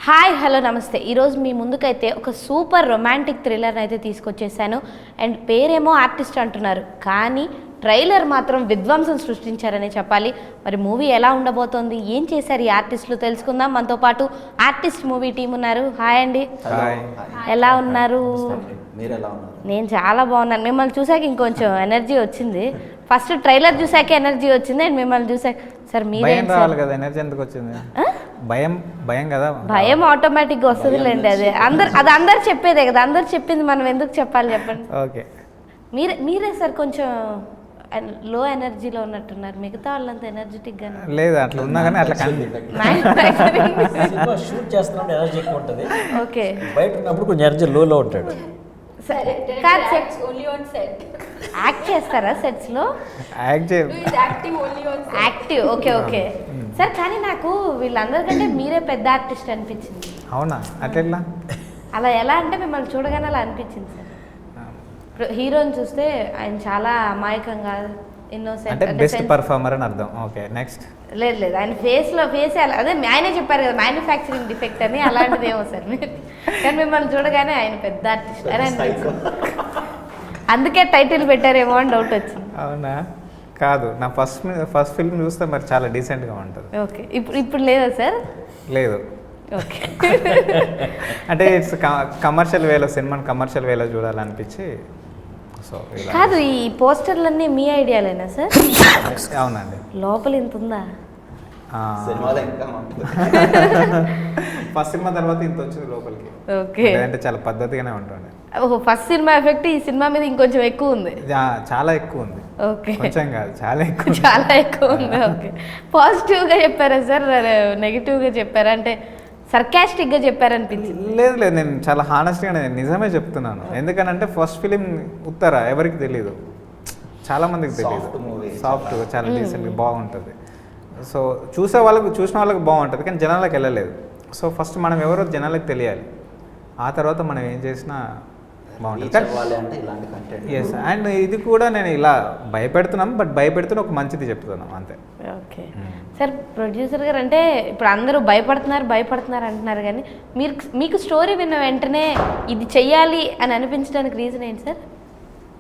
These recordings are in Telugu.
హాయ్ హలో నమస్తే. ఈరోజు మీ ముందుకైతే ఒక సూపర్ రొమాంటిక్ థ్రిల్లర్ని అయితే తీసుకొచ్చేసాను. అండ్ పేరేమో ఆర్టిస్ట్ అంటున్నారు, కానీ ట్రైలర్ మాత్రం విధ్వంసం సృష్టించారని చెప్పాలి. మరి మూవీ ఎలా ఉండబోతోంది, ఏం చేశారు ఈ ఆర్టిస్టులు తెలుసుకుందాం. మనతో పాటు ఆర్టిస్ట్ మూవీ టీం ఉన్నారు. హాయ్ అండి, ఎలా ఉన్నారు? నేను చాలా బాగున్నాను. మిమ్మల్ని చూసాక ఇంకొంచెం ఎనర్జీ వచ్చింది. ఫస్ట్ ట్రైలర్ చూసాక ఎనర్జీ వచ్చింది, అండ్ మిమ్మల్ని చూసాక సార్ మీరేం కదా ఎనర్జీ ఎందుకు వచ్చింది? భయం కదా, భయం ఆటోమేటిక్గా వస్తుందిలేండి. అందరు చెప్పేదే కదా, అందరు చెప్పింది మనం ఎందుకు చెప్పాలి చెప్పండి. ఓకే, మీరే సార్ కొంచెం లో ఎనర్జీలో ఉన్నట్టున్నారు. మిగతా వాళ్ళంతా ఎనర్జెటిక్ గా లేదు, అట్లా ఉన్నా కానీ అట్లా షూట్ చేస్తున్నప్పుడు ఎనర్జీ ఎక్కువ ఉంటుంది. ఓకే, బయట ఉన్నప్పుడు కొంచెం ఎనర్జీ లోలో ఉంటాడు. యాక్ట్ చేస్తారా సెట్స్ లో? Active, okay okay sir. కానీ నాకు వీళ్ళందరికంటే మీరే పెద్ద ఆర్టిస్ట్ అనిపించింది. అవునా? అట్లా అలా ఎలా అంటే మిమ్మల్ని చూడగానే అలా అనిపించింది సార్. ఇప్పుడు హీరోని చూస్తే ఆయన చాలా అమాయకంగా అంటే బెస్ట్ పర్ఫార్మర్ అని అర్థం. Okay, next. లేదు ఆయన ఫేస్ అలా, అదే ఆయనే చెప్పారు కదా మ్యానుఫ్యాక్చరింగ్ డిఫెక్ట్ అని, అలాంటిది ఏమో సార్ మీరు. కానీ మిమ్మల్ని చూడగానే ఆయన పెద్ద ఆర్టిస్ట్ అని అనిపించింది. అందుకే టైటిల్ పెట్టారేమో అని డౌట్ వచ్చింది. అవునా? కాదు, నా ఫస్ట్ ఫిల్మ్ చూస్తే మరి చాలా డీసెంట్గా ఉంటుంది. ఓకే, ఇప్పుడు లేదా సార్? లేదు. ఓకే, అంటే ఇట్స్ కమర్షియల్ వేలో, సినిమాని కమర్షియల్ వేలో చూడాలనిపించి. సో కాదు, ఈ పోస్టర్లన్నీ మీ ఐడియాలేనా సార్? అవునండి. లోపల ఇంత ఉందా? ఫస్ట్ సినిమా తర్వాత ఇంత వచ్చింది లోపలికి. ఓకే, అంటే చాలా పద్ధతిగానే ఉంటుంది. ఓహో, ఫస్ట్ సినిమా ఎఫెక్ట్ ఈ సినిమా మీద ఇంకొంచెం ఎక్కువ ఉంది. చాలా ఎక్కువ ఉంది. ఓకే, కొంచెం కాదు, చాలా ఎక్కువ, చాలా ఎక్కువ ఉంది. ఓకే, పాజిటివ్గా చెప్పారా సార్, నెగిటివ్గా చెప్పారా? అంటే సర్కాస్టిక్గా చెప్పారనిపించింది. లేదు, నేను చాలా హానెస్ట్గా నిజమే చెప్తున్నాను. ఎందుకనంటే ఫస్ట్ ఫిలిం ఉత్తరా ఎవరికి తెలియదు, చాలా మందికి తెలియదు. సాఫ్ట్గా చాలా డీసెంట్గా బాగుంటుంది. సో చూసిన వాళ్ళకి బాగుంటుంది, కానీ జనాలకు వెళ్ళలేదు. సో ఫస్ట్ మనం ఎవరో జనాలకు తెలియాలి, ఆ తర్వాత మనం ఏం చేసినా బాగుంటుంది. ఎస్, అండ్ ఇది కూడా నేను ఇలా భయపెడుతున్నాం, బట్ భయపెడుతున్న ఒక మంచిది చెప్తున్నాం అంతే. ఓకే సార్, ప్రొడ్యూసర్ గారు అంటే ఇప్పుడు అందరూ భయపడుతున్నారు అంటున్నారు, కానీ మీకు స్టోరీ విన్న వెంటనే ఇది చెయ్యాలి అని అనిపించడానికి రీజన్ ఏంటి సార్?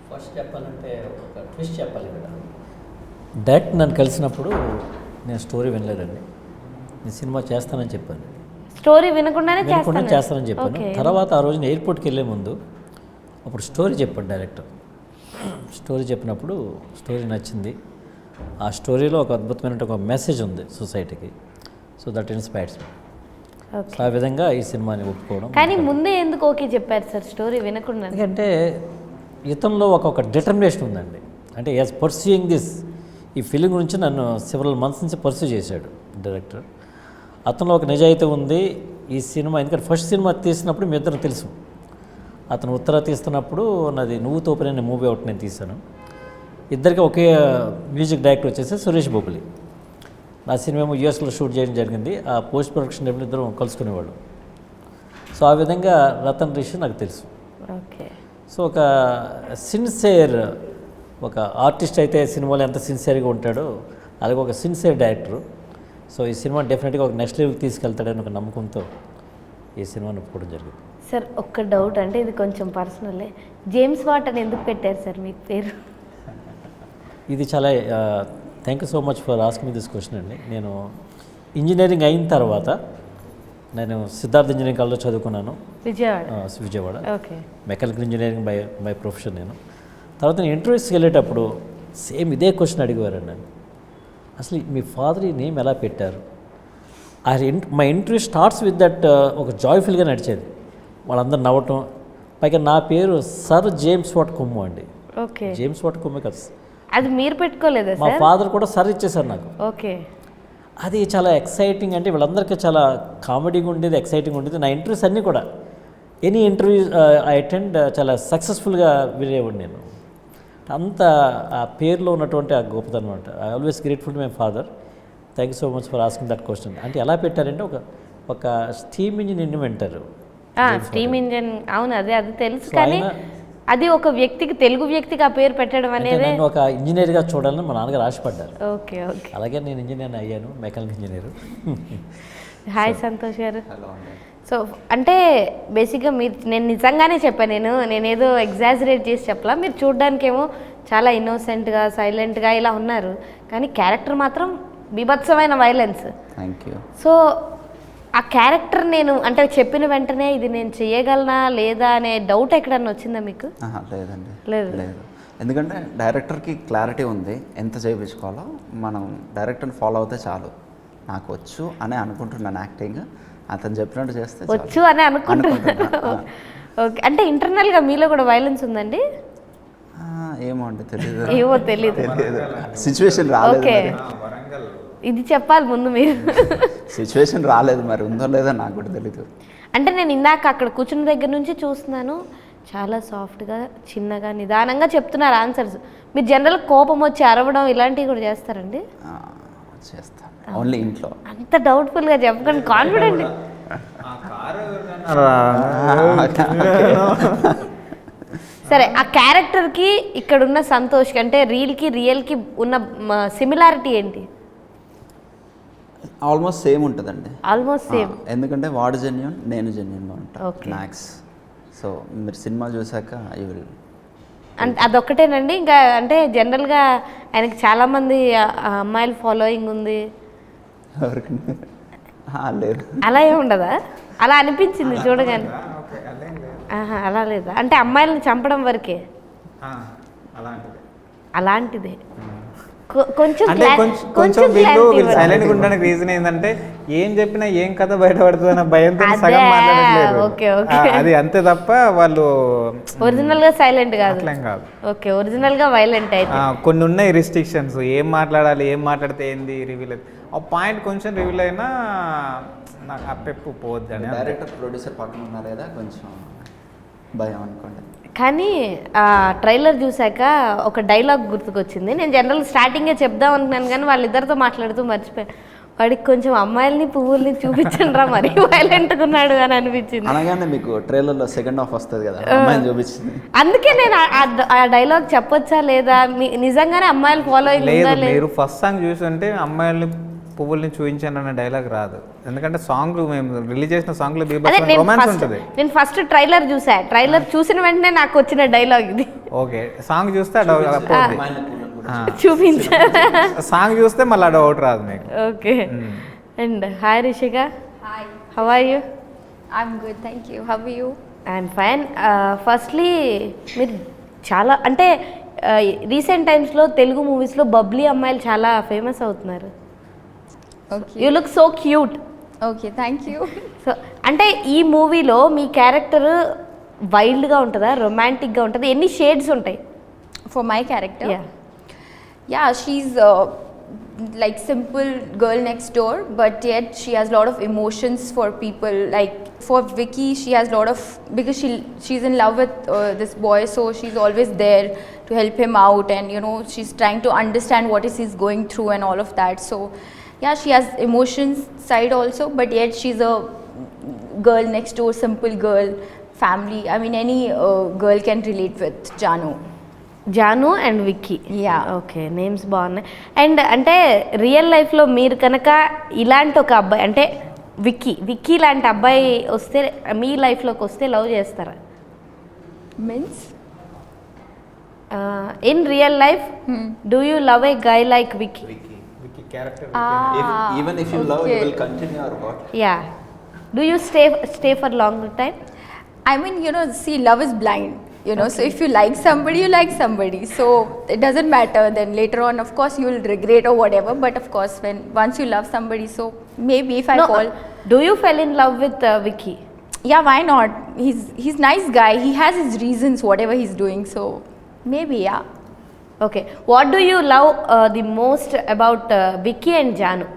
ఫస్ట్ చెప్పాలంటే ఒక ట్విస్ట్ చెప్పాలి కదా. డైరెక్ట్ నన్ను కలిసినప్పుడు నేను స్టోరీ వినలేదండి, నేను సినిమా చేస్తానని చెప్పాను. స్టోరీ వినకుండానే చేస్తానని చెప్పాను. తర్వాత ఆ రోజున ఎయిర్పోర్ట్కి వెళ్ళే ముందు అప్పుడు స్టోరీ చెప్పాడు డైరెక్టర్. స్టోరీ చెప్పినప్పుడు స్టోరీ నచ్చింది. ఆ స్టోరీలో ఒక అద్భుతమైన ఒక మెసేజ్ ఉంది సొసైటీకి. So that inspires me. So ఆ విధంగా ఈ సినిమాని ఒప్పుకోవడం. కానీ ముందే ఎందుకు ఓకే చెప్పారు సార్ స్టోరీ వినకుండా? ఎందుకంటే ఇతనిలో ఒక డిటర్మినేషన్ ఉందండి. అంటే యాజ్ పర్సూయింగ్ దిస్, ఈ ఫిలిం గురించి నన్ను సెవరల్ మంత్స్ నుంచి పర్సూ చేశాడు డైరెక్టర్. అతనిలో ఒక నిజాయితీ ఉంది. ఈ సినిమా ఎందుకంటే ఫస్ట్ సినిమా తీసినప్పుడు మీ ఇద్దరు తెలుసు, అతను ఉత్తర తీస్తున్నప్పుడు నాది నువ్వు తోపనే మూవీ ఒకటి నేను తీశాను. ఇద్దరికి ఒకే మ్యూజిక్ డైరెక్టర్ వచ్చేసి సురేష్ బొబ్బులి. నా సినిమా యూఎస్లో షూట్ చేయడం జరిగింది. ఆ పోస్ట్ ప్రొడక్షన్ టైంలో ఇద్దరు కలుసుకునేవాళ్ళు. సో ఆ విధంగా రతన్ రిషి నాకు తెలుసు. ఓకే, సో ఒక సిన్సియర్ ఒక ఆర్టిస్ట్ అయితే సినిమాలో ఎంత సిన్సియర్గా ఉంటాడో అలాగే ఒక సిన్సియర్ డైరెక్టరు. సో ఈ సినిమా డెఫినెట్గా ఒక నెక్స్ట్ లెవెల్కి తీసుకెళ్తాడని ఒక నమ్మకంతో ఈ సినిమాని ఒప్పుకోవడం జరిగింది. సార్ ఒక్క డౌట్, అంటే ఇది కొంచెం పర్సనలే, జేమ్స్ వాట్ అని ఎందుకు పెట్టారు సార్ మీకు పేరు? ఇది చాలా thank you so much for asking me this question అండి. నేను ఇంజనీరింగ్ అయిన తర్వాత నేను సిద్ధార్థ ఇంజనీరింగ్ కాలేజ్లో చదువుకున్నాను, Vijayawada. Okay, mechanical engineering by profession నేను. తర్వాత నేను ఇంటర్వ్యూస్కి వెళ్ళేటప్పుడు సేమ్ ఇదే క్వశ్చన్ అడిగేవారండి నన్ను, అసలు మీ ఫాదర్ ఈ నేమ్ ఎలా పెట్టారు? My interview starts with that ఒక జాయ్ఫుల్గా నడిచేది, వాళ్ళందరూ నవ్వటం. పైగా నా పేరు సర్ జేమ్స్ వాట్ కొమ్ము అండి. ఓకే, జేమ్స్ వాట్ కొమ్మే కదా, అది మీరు పెట్టుకోలేదా? మా ఫాదర్ కూడా సర్ ఇచ్చేసారు నాకు. ఓకే, అది చాలా ఎక్సైటింగ్, అంటే వీళ్ళందరికీ చాలా కామెడీగా ఉండేది, ఎక్సైటింగ్ ఉండేది. నా ఇంటర్వ్యూస్ అన్నీ కూడా ఎనీ ఇంటర్వ్యూ ఐ అటెండ్ చాలా సక్సెస్ఫుల్గా వినేవాడు నేను. అంత ఆ పేరులో ఉన్నటువంటి ఆ గొప్పతనం అనమాట. I always grateful to my father. Thank you so much for asking that question. అంటే ఎలా పెట్టారంటే ఒక steam engine inventor. Steam engine, అవును, అది తెలుసు, కానీ అది ఒక వ్యక్తికి, తెలుగు వ్యక్తికి ఆ పేరు పెట్టడం అనేది, నేను ఒక ఇంజనీర్గా చూడాలని మా నాన్నగారు ఆశపడ్డారు. ఓకే ఓకే, అలాగే నేను ఇంజనీర్ అయ్యాను, మెకానికల్ ఇంజనీర్. హాయ్ సంతోష్ గారు. సో అంటే బేసిక్గా నేను నిజంగానే చెప్పాను, నేనేదో ఎగ్జాజరేట్ చేసి చెప్పలా. మీరు చూడ్డానికేమో చాలా ఇన్నోసెంట్గా సైలెంట్గా ఇలా ఉన్నారు, కానీ క్యారెక్టర్ మాత్రం బీభత్సమైన వైలెన్స్. Thank you. సో ఆ క్యారెక్టర్ నేను అంటే చెప్పిన వెంటనే ఇది నేను చేయగలనా లేదా అనే డౌట్ ఎక్కడన్నా వచ్చిందా మీకు? లేదండి, లేదు. లేదు. ఎందుకంటే డైరెక్టర్కి క్లారిటీ ఉంది ఎంత చేయించుకోవాలో. మనం డైరెక్టర్ని ఫాలో అవుతే చాలు. నాకు వచ్చు అని అనుకుంటున్నాను యాక్టింగ్. అతను చెప్పినట్టు చేస్తే చాలు. వచ్చు అని అనుకుంటున్నాను. ఓకే, అంటే ఇంటర్నల్గా మీలో కూడా వైలెన్స్ ఉందండి? ఏమో అండి, తెలియదు. ఏమో తెలీదు. సిచ్యువేషన్ రాలేదు. ఓకే, ఇది చెప్పాలి ముందు మీరు. సిచ్యువేషన్ రాలేదు, మరి ఉందో లేదో నాకు కూడా తెలీదు. అంటే నేను ఇందాక అక్కడ కూర్చున్న దగ్గర నుంచి చూస్తున్నాను, చాలా సాఫ్ట్గా చిన్నగా నిదానంగా చెప్తున్నారు ఆన్సర్స్. మీరు జనరల్ కోపం వచ్చి అరవడం ఇలాంటివి కూడా చేస్తారండి? చేస్తాను, ఓన్లీ ఇంట్లో. అంత డౌట్ఫుల్గా చెప్పకండి, కాన్ఫిడెంట్. సరే, ఆ క్యారెక్టర్కి ఇక్కడ ఉన్న సంతోష్కి అంటే రియల్కి ఉన్న సిమిలారిటీ ఏంటి? ఆల్మోస్ట్ సేమ్ ఉంటుందండి. Almost same. ఎందుకంటే వాడు జెన్యూన్, నేను జెన్యూన్గా ఉంటాను. Okay. మ్యాక్స్. సో మీరు సినిమా చూసాక యూ విల్. అంటే అదొక్కటేనండి? ఇంకా అంటే జనరల్గా ఆయనకి చాలామంది అమ్మాయిల ఫాలోయింగ్ ఉంది. ఎవరికి? లేదు. అలా ఏమి ఉండదా? అలా అనిపించింది చూడగానే. అలా లేదా? అంటే అమ్మాయిలను చంపడం వరకే? అలాంటిదే. కొంచెం సైలెంట్గా ఉండడానికి రీజన్ ఏంటంటే ఏం చెప్పినా ఏం కథ బయటపడుతుందన్న భయంతో సగం మాట్లాడట్లేదు. అది అంతే తప్ప వాళ్ళు ఒరిజినల్ గా సైలెంట్ కాదు. ఓకే, ఒరిజినల్ గా వైలెంట్ అయితే కొన్ని ఉన్నాయి రిస్ట్రిక్షన్స్. ఏం మాట్లాడాలి, ఏం మాట్లాడితే ఏంది రివీల్ అయితే ఆ పాయింట్ కొంచెం రివీల్ అయినా నాకు ఆ పెప్పు పోవద్దని. డైరెక్టర్ ప్రొడ్యూసర్ పక్కన ఉన్నారు కదా, కొంచెం భయం అనుకోండి. కానీ ఆ ట్రైలర్ చూసాక ఒక డైలాగ్ గుర్తుకొచ్చింది. నేను జనరల్ స్టార్టింగే చెప్దాం అనుకున్నాను, కానీ వాళ్ళిద్దరితో మాట్లాడుతూ మర్చిపోయాను. వాడికి కొంచెం అమ్మాయిల్ని పువ్వుల్ని చూపించండి రా, మరీ వైలెంట్గా ఉన్నాడు అని అనిపించింది. అనగానే మీకు ట్రైలర్లో సెకండ్ హాఫ్ వస్తుంది కదా, అమ్మాయిని చూపించింది. అందుకే నేను ఆ డైలాగ్ చెప్పొచ్చా లేదా, నిజంగానే అమ్మాయిలు ఫాలోయింగ్ ఉందా లేదా? మీరు ఫస్ట్ సాంగ్ చూస్తుంటే అమ్మాయిల్ని పువ్వుల్ని చూపించాను అన్న డైలాగ్ రాదు. ఎందుకంటే సాంగ్ మేము రిలీజ్ చేసిన సాంగ్ లో రొమాన్స్ ఉంటుంది. నేను ఫస్ట్ ట్రైలర్ చూసా, ట్రైలర్ చూసిన వెంటనే నాకు వచ్చిన డైలాగ్ ఇది. ఓకే, సాంగ్ చూస్తే చూపించా, సాంగ్ చూస్తే మళ్ళీ డౌట్ రాదు మీకు. Okay. And hi Rishika. Hi, how are you? I'm good, thank you. How are you? I'm fine. Firstly మీరు చాలా అంటే రీసెంట్ టైమ్స్లో తెలుగు మూవీస్లో బబ్లీ అమ్మాయిలు చాలా ఫేమస్ అవుతున్నారు. Okay. You look so cute. Okay, thank you. So అంటే ఈ మూవీలో మీ క్యారెక్టర్ వైల్డ్గా ఉంటుందా, రొమాంటిక్గా ఉంటుందా? ఎన్ని షేడ్స్ ఉంటాయి? For my character? Yeah. Yeah, she's like simple girl next door, but yet she has a lot of emotions for people. Like for Vicky, she has a lot of, because she's in love with this boy, so she's always there to help him out, and you know, she's trying to understand what is he's going through and all of that. So yeah, she has emotions side also, but yet she's a girl next door, simple girl, family. I mean, any girl can relate with Janu and Vicky. Yeah. Okay, names బాగున్నాయి. అండ్ అంటే రియల్ లైఫ్లో మీరు కనుక ఇలాంటి ఒక అబ్బాయి అంటే విక్కీ లాంటి అబ్బాయి వస్తే మీ లైఫ్లోకి వస్తే లవ్ చేస్తారా? Means? In real life do you love A guy like Vicky? Even if you love, you will continue or what? Yeah. Do you stay for long time? I mean, you know, see, love is blind, you know. So if you like somebody, you like somebody. So it doesn't matter. Then later on, of course, you will regret or whatever. But of course, once you love somebody, so maybe if I fall, do you fell in love with Vicky? yeah, why not? He's nice guy. He has his reasons, whatever he's doing. So maybe, yeah. Okay, what do you love the most about Vicky and Janu?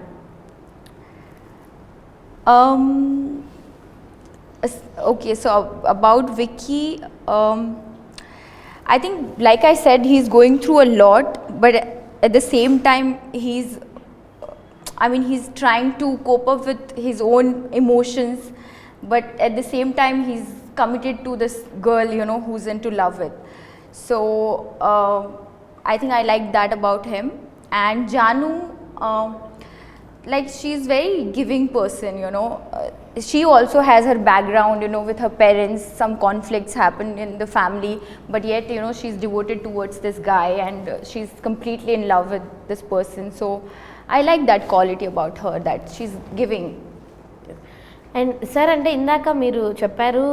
Okay, so about Vicky, I think, like I said, he's going through a lot, but at the same time, he's trying to cope up with his own emotions, but at the same time, he's committed to this girl, you know, who's into love with. So I think I like that about him. And Janu, like she's very giving person, you know. She also has her background, you know, with her parents. Some conflicts happened in the family, but yet, you know, she's devoted towards this guy, and she's completely in love with this person. So I like that quality about her, that she's giving. And sir అంటే ఇందాక మీరు చెప్పారు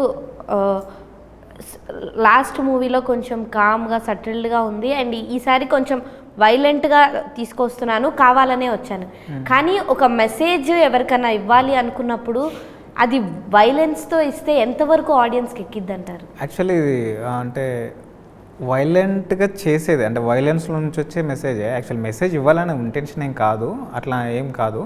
లాస్ట్ మూవీలో కొంచెం కామ్గా సటిల్డ్గా ఉంది అండ్ ఈసారి కొంచెం వైలెంట్గా తీసుకొస్తున్నాను కావాలనే వచ్చాను. కానీ ఒక మెసేజ్ ఎవరికైనా ఇవ్వాలి అనుకున్నప్పుడు అది వైలెన్స్తో ఇస్తే ఎంతవరకు ఆడియన్స్కి ఎక్కిద్ది అంటారు? యాక్చువల్లీ అంటే వైలెంట్గా చేసేది అంటే వైలెన్స్లో నుంచి వచ్చే మెసేజే. యాక్చువల్ మెసేజ్ ఇవ్వాలనే ఇంటెన్షన్ ఏం కాదు, అట్లా ఏం కాదు.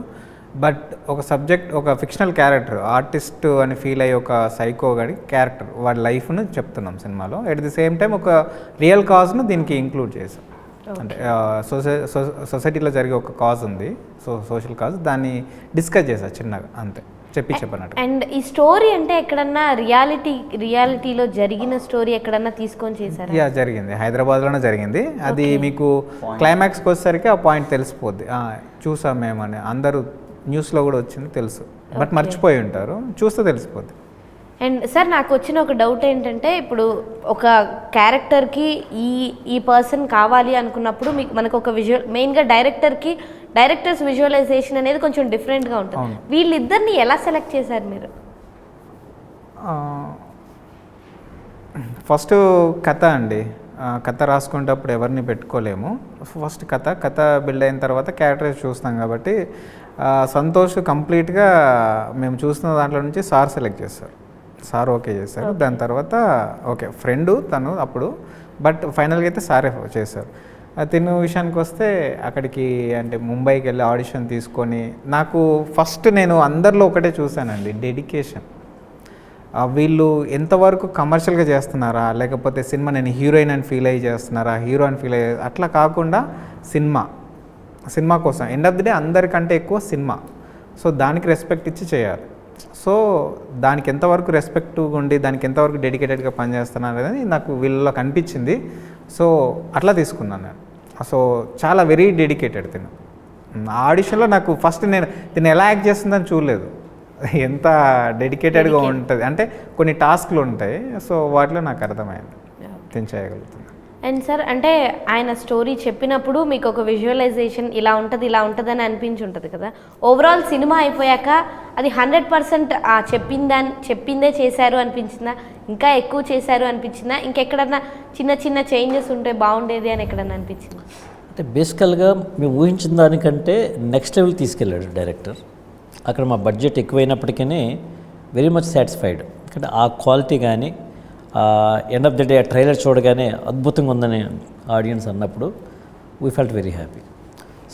బట్ ఒక సబ్జెక్ట్, ఒక ఫిక్షనల్ క్యారెక్టర్, ఆర్టిస్ట్ అని ఫీల్ అయ్యే ఒక సైకో గడి క్యారెక్టర్ వాడి లైఫ్ను చెప్తున్నాం సినిమాలో. ఎట్ ది సేమ్ టైం ఒక రియల్ కాజ్ను దీనికి ఇంక్లూడ్ చేసాం. అంటే సొసైటీలో జరిగే ఒక కాజ్ ఉంది, సోషల్ కాజ్, దాన్ని డిస్కస్ చేసా చిన్నగా, అంతే చెప్పినట్టు. అండ్ ఈ స్టోరీ అంటే ఎక్కడన్నా రియాలిటీలో జరిగిన స్టోరీ ఎక్కడన్నా తీసుకొని చేశారు? యా, జరిగింది, హైదరాబాద్లోనే జరిగింది. అది మీకు క్లైమాక్స్కి వచ్చేసరికి ఆ పాయింట్ తెలిసిపోద్ది. చూసాం మేమని అందరూ న్యూస్లో కూడా వచ్చింది తెలుసు, బట్ మర్చిపోయి ఉంటారు, చూస్తే తెలిసిపోద్ది. అండ్ సార్ నాకు వచ్చిన ఒక డౌట్ ఏంటంటే ఇప్పుడు ఒక క్యారెక్టర్కి ఈ పర్సన్ కావాలి అనుకున్నప్పుడు మీకు మనకు ఒక మెయిన్గా డైరెక్టర్స్ విజువలైజేషన్ అనేది కొంచెం డిఫరెంట్గా ఉంటుంది. వీళ్ళిద్దరిని ఎలా సెలెక్ట్ చేశారు మీరు? ఫస్ట్ కథ అండి, కథ రాసుకునేటప్పుడు ఎవరిని పెట్టుకోలేము. ఫస్ట్ కథ బిల్డ్ అయిన తర్వాత క్యారెక్టర్స్ చూస్తాం కాబట్టి సంతోష్ కంప్లీట్గా మేము చూస్తున్న దాంట్లో నుంచి సార్ సెలెక్ట్ చేస్తారు, సార్ ఓకే చేశారు. దాని తర్వాత ఓకే ఫ్రెండు తను అప్పుడు, బట్ ఫైనల్గా అయితే సారే చేశారు. తిను విషయానికి వస్తే అక్కడికి అంటే ముంబైకి వెళ్ళి ఆడిషన్ తీసుకొని నాకు ఫస్ట్ నేను అందరిలో ఒకటే చూశానండి, డెడికేషన్. వీళ్ళు ఎంతవరకు కమర్షియల్గా చేస్తున్నారా, లేకపోతే సినిమా నేను హీరోయిన్ అని ఫీల్ అయ్యి చేస్తున్నారా, హీరో అని ఫీల్ అయ్యి, అట్లా కాకుండా సినిమా కోసం ఎండ్ ఆఫ్ ది డే అందరికంటే ఎక్కువ సినిమా. సో దానికి రెస్పెక్ట్ ఇచ్చి చేయాలి. సో దానికి ఎంతవరకు రెస్పెక్ట్గా ఉండి దానికి ఎంతవరకు డెడికేటెడ్గా పనిచేస్తున్నారు అనేది నాకు వీళ్ళలో కనిపించింది. సో అట్లా తీసుకున్నాను నేను. సో చాలా వెరీ డెడికేటెడ్ తిను. ఆడిషన్లో నాకు ఫస్ట్ నేను ఎలా యాక్ట్ చేస్తుందని చూడలేదు, ఎంత డెడికేటెడ్గా ఉంటుంది అంటే కొన్ని టాస్క్లు ఉంటాయి. సో వాటిలో నాకు అర్థమైంది తిని చేయగలుగుతుంది. అండ్ సార్ అంటే ఆయన స్టోరీ చెప్పినప్పుడు మీకు ఒక విజువలైజేషన్ ఇలా ఉంటుంది అని అనిపించి ఉంటుంది కదా. ఓవరాల్ సినిమా అయిపోయాక అది 100% చెప్పిందే చేశారు అనిపించిందా, ఇంకా ఎక్కువ చేశారు అనిపించిందా, ఇంకెక్కడన్నా చిన్న చేంజెస్ ఉంటే బాగుండేది అని ఎక్కడన్నా అనిపించింది? అంటే బేసికల్గా మేము ఊహించిన దానికంటే నెక్స్ట్ లెవెల్ తీసుకెళ్ళాడు డైరెక్టర్. అక్కడ మా బడ్జెట్ ఎక్కువైనప్పటికీ వెరీ మచ్ సాటిస్ఫైడ్. ఎందుకంటే ఆ క్వాలిటీ కానీ ఎండ్ ఆఫ్ ది డే ఆ ట్రైలర్ చూడగానే అద్భుతంగా ఉందని ఆడియన్స్ అన్నప్పుడు we felt very happy.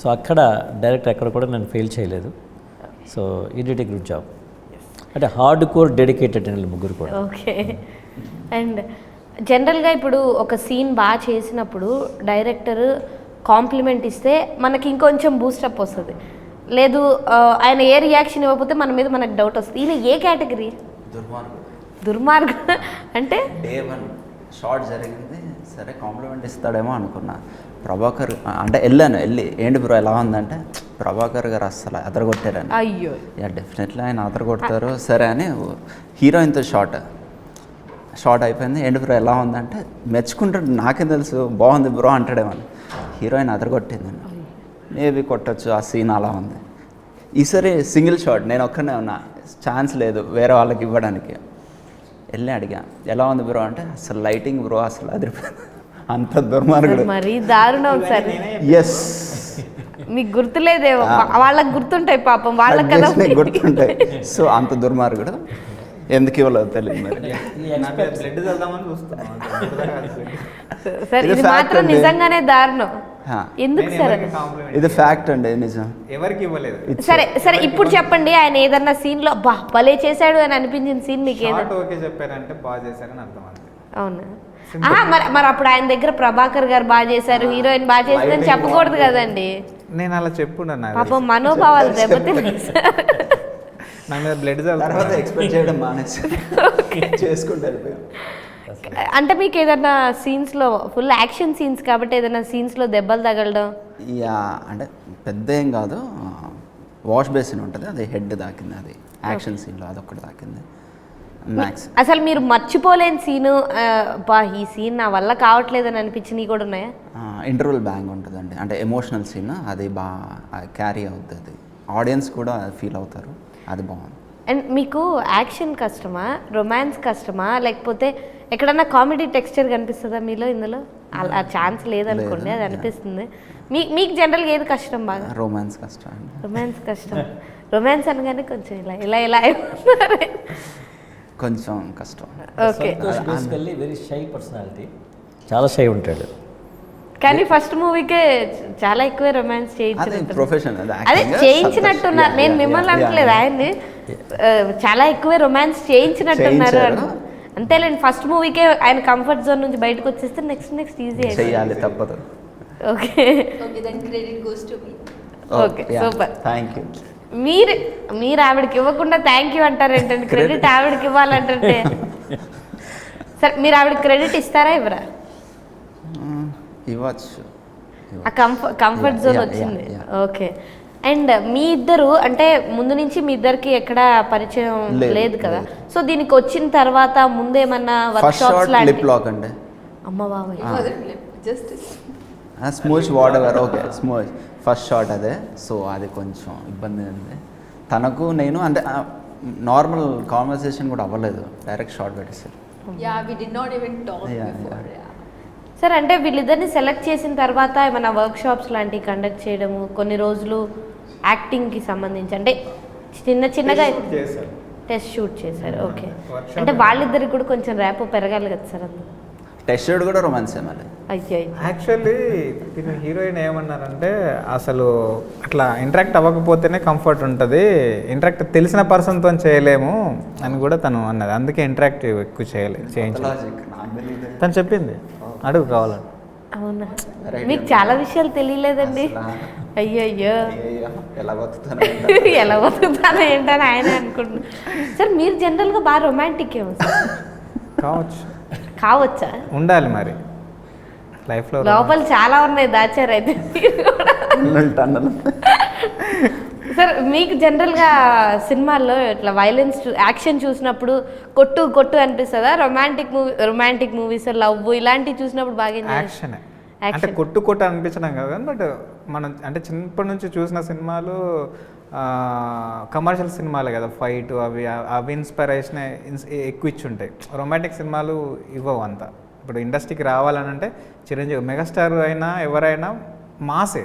So అక్కడ డైరెక్టర్ ఎక్కడ కూడా నేను ఫెయిల్ చేయలేదు. సో ఈ డిడ్ ఏ గుడ్ జాబ్. అంటే హార్డ్ కోర్ డెడికేటెడ్ అండి ముగ్గురు కూడా. ఓకే. అండ్ జనరల్గా ఇప్పుడు ఒక సీన్ బాగా చేసినప్పుడు డైరెక్టర్ కాంప్లిమెంట్ ఇస్తే మనకి ఇంకొంచెం బూస్టప్ వస్తుంది. లేదు ఆయన ఏ రియాక్షన్ ఇవ్వకపోతే మన మీద మనకు డౌట్ వస్తుంది. ఈయన ఏ కేటగిరీ? దుర్మార్గుడు అంటే డే 1 షార్ట్ జరిగింది, సరే కాంప్లిమెంట్ ఇస్తాడేమో అనుకున్నా. ప్రభాకర్ అంటే వెళ్ళి ఏంటి బ్రో ఎలా ఉందంటే, ప్రభాకర్ గారు అస్సలు అదరగొట్టారని. అయ్యో, యా డెఫినెట్లీ ఆయన అదరగొడతారు సరే అని హీరోయిన్తో షార్ట్ అయిపోయింది. ఏంటి బ్రో ఎలా ఉందంటే మెచ్చుకుంటాడు, నాకేం తెలుసు బాగుంది బ్రో అంటాడేమని. హీరోయిన్ అదరగొట్టింది, మేబీ కొట్టచ్చు, ఆ సీన్ అలా ఉంది. ఈసారి సింగిల్ షాట్, నేను ఒక్కనే ఉన్నా, ఛాన్స్ లేదు వేరే వాళ్ళకి ఇవ్వడానికి. వెళ్ళి అడిగా ఎలా ఉంది బ్రో అంటే అసలు లైటింగ్ బ్రో అసలు అదిరిపోయింది, అంత దుర్మార్గుడు, మరీ దారుణం సార్. ఎస్ మీకు గుర్తులేదేమో, వాళ్ళకి గుర్తుంటాయి పాపం, వాళ్ళకి కదా గుర్తుంటాయి. సో అంత దుర్మార్గుడు, ఎందుకు ఇవ్వలేదు తెలియదు మరి. సార్ ఇది మాత్రం నిజంగానే దారుణం. ఎందుకు సార్ ఇది ఫ్యాక్ట్ అండి, నిజం. ఎవరికి ఇవ్వలేదు. సరే ఇప్పుడు చెప్పండి, ఆయన ఏదన్నా సీన్ లో బా భలే చేశాడు అని అనిపించిన సీన్ మీకు ఏదో? ఓకే చెప్పారంటే బాగా చేశారని అర్థం. అవునా? మరి అప్పుడు ఆయన దగ్గర ప్రభాకర్ గారు బాగా చేశారు, హీరోయిన్ బాగా చేసిందని చెప్పకూడదు కదండి. నేను అలా చెప్పున్నాను, పాపం మనోభావాలు దెబ్బతిన్నాయి సార్. నా మీద బ్లడ్ తర్వాత ఎక్స్పెక్ట్ చేయడం మానేసి చేసుకుంటూ వెళ్ళిపోయాం. అంటే మీకు ఏదైనా సీన్స్లో ఫుల్ యాక్షన్ సీన్స్ కాబట్టి ఏదైనా సీన్స్లో దెబ్బలు తగలడం? యా అంటే పెద్ద ఏం కాదు, వాష్ బేసిన్ ఉంటుంది, అది హెడ్ దాకింది, అది యాక్షన్ సీన్లో అదొక్కటి దాకింది మ్యాక్స్. అసలు మీరు మర్చిపోలేని సీను, బా ఈ సీన్ నా వల్ల కావట్లేదని అనిపించినవి కూడా ఉన్నాయా? ఇంటర్వల్ బ్యాంగ్ ఉంటుందండి, అంటే ఎమోషనల్ సీన్, అది బాగా క్యారీ అవుతుంది, అది ఆడియన్స్ కూడా ఫీల్ అవుతారు, అది బాగుంది. అండ్ మీకు యాక్షన్ కష్టమా, రొమాన్స్ కష్టమా, లేకపోతే ఎక్కడన్నా కామెడీ టెక్స్చర్ కనిపిస్తుందా మీలో? ఇందులో అలా ఛాన్స్ లేదనుకోండి, అది అనిపిస్తుంది. మీకు జనరల్గా ఏది కష్టం బాగా? రొమాన్స్ కష్టం అండి. రొమాన్స్ కష్టం. రొమాన్స్ అనగానే కొంచెం ఇలా కొంచెం కష్టం. Okay. Basically very shy personality, చాలా షై ఉంటాడు. కానీ ఫస్ట్ మూవీకే చాలా ఎక్కువ రొమాన్స్ అది చేయించినట్టు, ప్రొఫెషన్, అదే చేయించినట్టున్నారు. నేను మిమ్మల్ని అనట్లేదు, ఆయన్ని చాలా ఎక్కువ రొమాన్స్ చేయించినట్టున్నారు. అంతేలేండి, ఫస్ట్ మూవీకే ఆయన కంఫర్ట్ జోన్ నుంచి బయటకు వచ్చేస్తే నెక్స్ట్ ఈజీ చేయాలి, తప్పదు. Okay. Okay, then credit goes to me. Okay, super. Thank you. మీరు ఆవిడకి ఇవ్వకుండా థ్యాంక్ యూ అంటారు ఏంటండి? క్రెడిట్ ఆవిడకి ఇవ్వాలంటే సరే, మీరు ఆవిడకి క్రెడిట్ ఇస్తారా ఇవ్వరా? ఇవ్వచ్చు. ఆ కంఫర్ట్ జోన్ వచ్చింది. ఓకే. అండ్ మీ ఇద్దరు అంటే ముందు నుంచి మీ ఇద్దరికి ఎక్కడ పరిచయం లేదు కదా, సో దీనికి వచ్చిన తర్వాత ముందేమన్నా వర్క్ షాప్స్ లిప్ లాక్ అండి. అమ్మ బాబాయ్, Just smooch what ever, okay smooch first shot అదే. సో అది కొంచెం ఇబ్బంది ఉంది తనకు, నేను అంటే నార్మల్ కాన్వర్సేషన్ కూడా అవ్వలేదు, డైరెక్ట్ షాట్ పెట్టేసారు. yeah, we did not even talk before. Yeah. Sir అంటే వీళ్ళిద్దరిని సెలెక్ట్ చేసిన తర్వాత ఏమైనా వర్క్ షాప్స్ లాంటివి కండక్ట్ చేయడము, కొన్ని రోజులు యాక్టింగ్కి సంబంధించి అంటే చిన్నగా టెస్ట్ షూట్ చేశారు. ఓకే. అంటే వాళ్ళిద్దరికి కూడా కొంచెం ర్యాపో పెరగాలి కదా సార్? అందులో టెస్ట్ షూట్ కూడా రొమాన్సే మళ్ళీ. అయ్యో, యాక్చువల్లీ దీని హీరోయిన్ ఏమన్నారంటే అసలు అట్లా ఇంటరాక్ట్ అవ్వకపోతేనే కంఫర్ట్ ఉంటుంది, ఇంటరాక్ట్ తెలిసిన పర్సన్తో చేయలేము అని కూడా తను అన్నది. అందుకే ఇంటరాక్టివ్ ఎక్కువ చేయించాలి తను చెప్పింది. అడుగు కావాలని. అవునా? మీకు చాలా విషయాలు తెలియలేదండి. అయ్యో ఎలా బతుకుతాను ఎలా బతుకుతాను ఏంటని ఆయన అనుకుంటున్నాను. సార్ మీరు జనరల్గా బాగా రొమాంటిక్ ఏమో సార్? కావచ్చా? ఉండాలి మరి లైఫ్లో. లోపల చాలా ఉన్నాయి దాచారు అయితే. సార్ మీకు జనరల్గా సినిమాల్లో ఇట్లా వైలెన్స్ యాక్షన్ చూసినప్పుడు కొట్టు అనిపిస్తుందా? రొమాంటిక్ మూవీస్ లవ్ ఇలాంటివి చూసినప్పుడు బాగా యాక్షన్ అంటే కొట్టు అనిపించడం కాదు కానీ, బట్ మనం అంటే చిన్నప్పటి నుంచి చూసిన సినిమాలు కమర్షియల్ సినిమాలే కదా, ఫైట్ అవి ఇన్స్పిరేషన్ ఎక్కువ ఇచ్చి ఉంటాయి. రొమాంటిక్ సినిమాలు ఇవ్వవు అంత. ఇప్పుడు ఇండస్ట్రీకి రావాలని అంటే చిరంజీవి మెగాస్టార్ అయినా ఎవరైనా మాసే,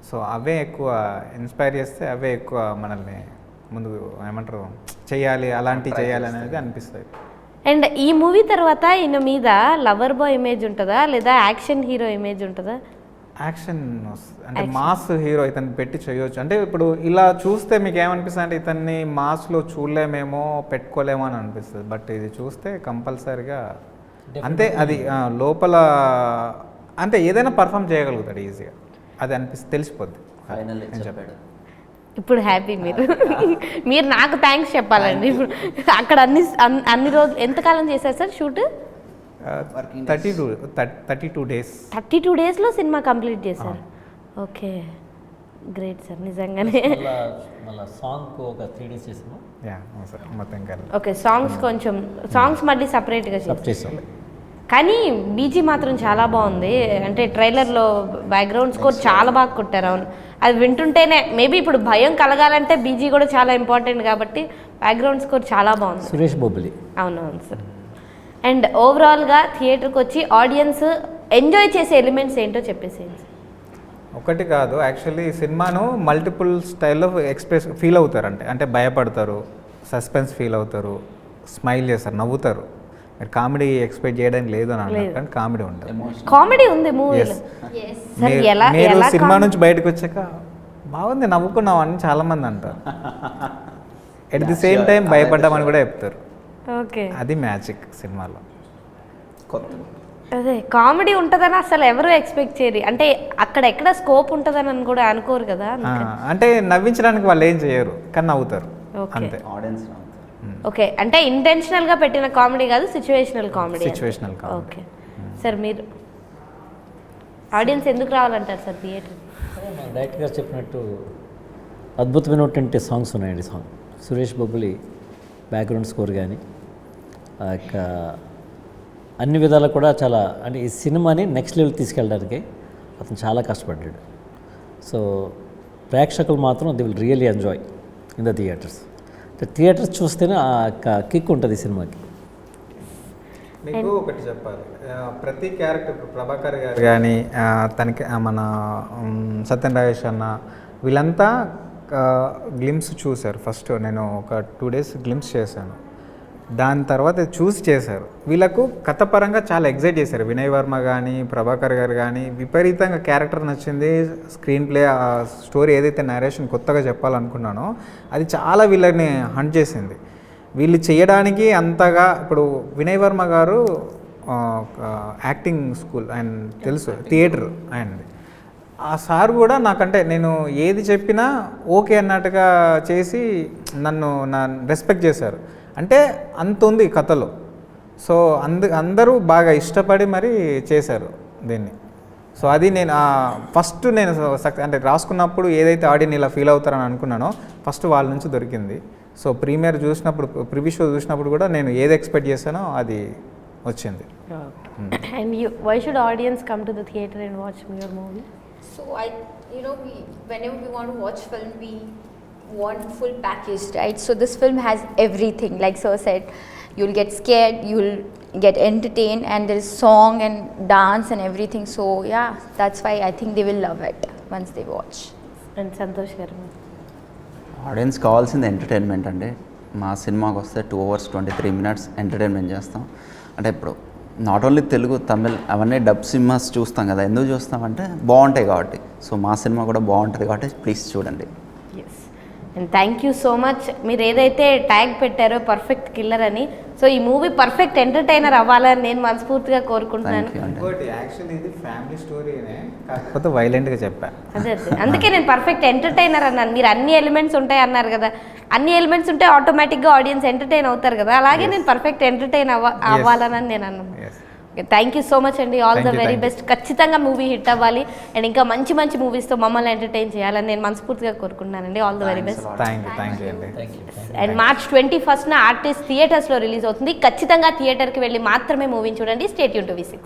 సో అవే ఎక్కువ ఇన్స్పైర్ చేస్తే అవే ఎక్కువ మనల్ని ముందు ఏమంటారు చేయాలి, అలాంటివి చేయాలి అనేది అనిపిస్తుంది. అండ్ ఈ మూవీ తర్వాత ఈయన మీద లవర్ బాయ్ ఇమేజ్ ఉంటుందా లేదా యాక్షన్ హీరో ఇమేజ్ ఉంటుందా? యాక్షన్ అంటే మాస్ హీరో ఇతన్ని పెట్టి చేయొచ్చు. అంటే ఇప్పుడు ఇలా చూస్తే మీకు ఏమనిపిస్తుంది అంటే ఇతన్ని మాస్లో చూడలేమేమో పెట్టుకోలేమో అని అనిపిస్తుంది. బట్ ఇది చూస్తే కంపల్సరీగా అంతే, అది లోపల అంటే ఏదైనా పర్ఫామ్ చేయగలుగుతాడు ఈజీగా, అది తెలిసిపోద్ది. ఇప్పుడు హ్యాపీ మీరు నాకు థ్యాంక్స్ చెప్పాలండి. ఇప్పుడు అక్కడ అన్ని రోజులు ఎంతకాలం చేశారు సార్ షూట్? 32 days. 32 daysలో సినిమా కంప్లీట్ చేశారు. ఓకే, గ్రేట్ సార్ నిజంగానే. సాంగ్ ఒక 3 days చేసాము. ఓకే, సాంగ్స్ మళ్ళీ సపరేట్గా చేసాం. కానీ బీజీ మాత్రం చాలా బాగుంది. అంటే ట్రైలర్లో బ్యాక్గ్రౌండ్ స్కోర్ చాలా బాగా కొట్టారు. అవును, అది వింటుంటేనే మేబీ ఇప్పుడు భయం కలగాలంటే బీజీ కూడా చాలా ఇంపార్టెంట్ కాబట్టి బ్యాక్గ్రౌండ్ స్కోర్ చాలా బాగుంది. సురేష్ బొబ్బిలి. అవునవును సార్. అండ్ ఓవరాల్గా థియేటర్కి వచ్చి ఆడియన్స్ ఎంజాయ్ చేసే ఎలిమెంట్స్ ఏంటో చెప్పేసేయండి. ఒకటి కాదు, యాక్చువల్లీ సినిమాను మల్టిపుల్ స్టైల్లో ఫీల్ అవుతారు. అంటే భయపడతారు, సస్పెన్స్ ఫీల్ అవుతారు, స్మైల్ చేస్తారు, నవ్వుతారు. మీరు కామెడీ ఎక్స్పెక్ట్ చేయడానికి లేదు అని అన్నారు, కానీ కామెడీ ఉంటుంది. కామెడీ ఉంది మూవీలో. మీరు సినిమా నుంచి బయటకు వచ్చాక బాగుంది నవ్వుకున్నాం అని చాలామంది అంటారు. ఎట్ ది సేమ్ టైం భయపడ్డామని కూడా చెప్తారు. ఓకే, అది మ్యాజిక్ సినిమాలో. అదే కామెడీ ఉంటుందని అసలు ఎవరు ఎక్స్పెక్ట్ చేయరు. అంటే అక్కడ ఎక్కడ స్కోప్ ఉంటుందని కూడా అనుకోరు కదా. అంటే నవ్వించడానికి వాళ్ళు ఏం చేయరు, కానీ నవ్వుతారు అంతే. ఆడియన్స్ ఓకే, అంటే ఇంటెన్షనల్గా పెట్టిన కామెడీ కాదు, సిచ్యువేషనల్ కామెడీ. ఓకే సార్, మీరు ఆడియన్స్ ఎందుకు రావాలంటారు సార్ థియేటర్? డైరెక్ట్ గారు చెప్పినట్టు అద్భుతమైనటువంటి సాంగ్స్ ఉన్నాయండి. సురేష్ బొబ్బులి బ్యాక్గ్రౌండ్ స్కోర్ కానీ ఆ యొక్క అన్ని విధాలు కూడా చాలా, అంటే ఈ సినిమాని నెక్స్ట్ లెవెల్ తీసుకెళ్ళడానికి అతను చాలా కష్టపడ్డాడు. సో ప్రేక్షకులు మాత్రం the will really enjoy in the theatres. Theatres చూస్తేనే ఆ యొక్క కిక్ ఉంటుంది ఈ సినిమాకి. మీకు ఒకటి చెప్పాలి, ప్రతి క్యారెక్టర్ ఇప్పుడు ప్రభాకర్ గారు కానీ తనకి మన సత్యన్ రాజేష్ అన్న వీళ్ళంతా గ్లిమ్స్ చూశారు. ఫస్ట్ నేను ఒక 2 days గ్లిమ్స్ చేశాను, దాని తర్వాత చూసి చేశారు. వీళ్ళకు కథపరంగా చాలా ఎగ్జైట్ చేశారు. వినయ్ వర్మ కానీ ప్రభాకర్ గారు కానీ విపరీతంగా క్యారెక్టర్ నచ్చింది. స్క్రీన్ ప్లే, ఆ స్టోరీ ఏదైతే నరేషన్ కొత్తగా చెప్పాలనుకున్నానో అది చాలా వీళ్ళని హంట్ చేసింది. వీళ్ళు చేయడానికి అంతగా, ఇప్పుడు వినయ్ వర్మ గారు యాక్టింగ్ స్కూల్ ఆయన తెలుసు, థియేటర్ ఆయనది. ఆ సార్ కూడా నాకంటే నేను ఏది చెప్పినా ఓకే అన్నట్టుగా చేసి నన్ను రెస్పెక్ట్ చేశారు. అంటే అంత ఉంది కథలో. సో అందరూ బాగా ఇష్టపడి మరి చేశారు దీన్ని. సో అది నేను ఫస్ట్ నేను అంటే రాసుకున్నప్పుడు ఏదైతే ఆడియన్స్ ఇలా ఫీల్ అవుతారని అనుకున్నానో ఫస్ట్ వాళ్ళ నుంచి దొరికింది. సో ప్రీమియర్ చూసినప్పుడు, ప్రివ్యూ షో చూసినప్పుడు కూడా నేను ఏది ఎక్స్పెక్ట్ చేశానో అది వచ్చింది. And why should audience come to the theatre and watch your movie? So whenever we want to watch film, we want full package, right? So this film has everything. Like Sir said, you'll get scared, you'll get entertained, and there is song and dance and everything. So yeah, that's why I think they will love it once they watch. And Santosh గారు, ఆడియన్స్ కావాల్సింది ఎంటర్టైన్మెంట్ అండి. మా సినిమాకి వస్తే 2 hours 23 minutes ఎంటర్టైన్మెంట్ చేస్తాం. అంటే ఇప్పుడు నాట్ ఓన్లీ తెలుగు, తమిళ్ అవన్నీ డబ్ సినిమాస్ చూస్తాం కదా. ఎందుకు చూస్తామంటే బాగుంటాయి కాబట్టి. సో మా సినిమా కూడా బాగుంటుంది కాబట్టి ప్లీజ్ చూడండి. Yes, and thank you so much. మీరు ఏదైతే ట్యాగ్ పెట్టారో పర్ఫెక్ట్ కిల్లర్ అని, సో ఈ మూవీ పర్ఫెక్ట్ ఎంటర్టైనర్ అవ్వాలని నేను మనస్ఫూర్తిగా కోరుకుంటున్నాను. ఇంకోటి యాక్చువల్లీ ఇది ఫ్యామిలీ స్టోరీనే, కాకపోతే వైలెంట్గా చెప్పాను. అదే అందుకే నేను పర్ఫెక్ట్ ఎంటర్టైనర్ అన్నాను. మీరు అన్ని ఎలిమెంట్స్ ఉంటాయి అన్నారు కదా, అన్ని ఎలిమెంట్స్ ఉంటే ఆటోమేటిక్గా ఆడియన్స్ ఎంటర్టైన్ అవుతారు కదా, అలాగే నేను పర్ఫెక్ట్ ఎంటర్టైన్ అవ్వాలని నేను అన్నాను. థ్యాంక్ యూ సో మచ్ అండి, ఆల్ ద వెరీ బెస్ట్. ఖచ్చితంగా మూవీ హిట్ అవ్వాలి అండ్ ఇంకా మంచి మంచి మూవీస్తో మమ్మల్ని ఎంటర్టైన్ చేయాలని నేను మనస్ఫూర్తిగా కోరుకుంటున్నానండి. All the very best. Thank you అండి. అండ్ March 21st ఆర్టిస్ట్ థియేటర్స్లో రిలీజ్ అవుతుంది. ఖచ్చితంగా థియేటర్కి వెళ్ళి మాత్రమే మూవీని చూడండి. Stay tune to V6.